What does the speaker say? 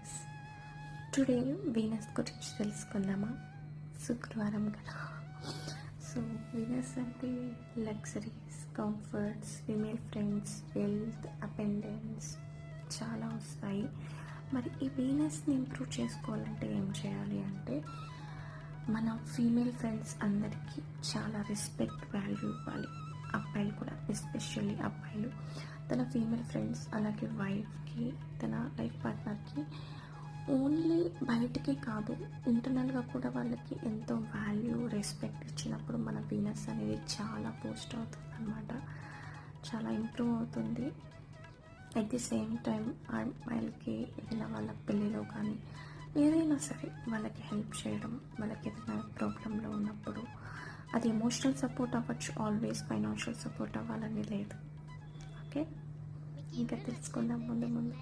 Venus. Today Venus గురించి తెలుసుకుందామా? శుక్రవారం కదా. సో వీనస్ అంటే luxuries, comforts, female friends, wealth, అపెండెన్స్ చాలా వస్తాయి. మరి ఈ వీనస్ని ఇంప్రూవ్ చేసుకోవాలంటే ఏం చేయాలి అంటే, మన ఫీమేల్ ఫ్రెండ్స్ అందరికీ చాలా రెస్పెక్ట్, వాల్యూ ఇవ్వాలి. అబ్బాయిలు కూడా, ఎస్పెషల్లీ అబ్బాయిలు తన ఫీమేల్ ఫ్రెండ్స్ అలాగే వైఫ్కి, తన లైఫ్ పార్ట్నర్కి ఓన్లీ బయటికి కాదు, ఇంటర్నల్గా కూడా వాళ్ళకి ఎంతో వాల్యూ, రెస్పెక్ట్ ఇచ్చినప్పుడు మన వీనస్ అనేది చాలా బూస్ట్ అవుతుంది అన్నమాట. చాలా ఇంప్రూవ్ అవుతుంది. అట్ ది సేమ్ టైం అమ్మాయిలకి ఏదైనా వాళ్ళ పెళ్ళిలో కానీ ఏదైనా సరే వాళ్ళకి హెల్ప్ చేయడం, వాళ్ళకి ఏదైనా ప్రాబ్లంలో ఉన్నప్పుడు అది ఎమోషనల్ సపోర్ట్ అవ్వచ్చు, ఆల్వేస్ ఫైనాన్షియల్ సపోర్ట్ అవ్వాలని లేదు. ఓకే, ఇంకా తెలుసుకుందాం ముందు ముందు.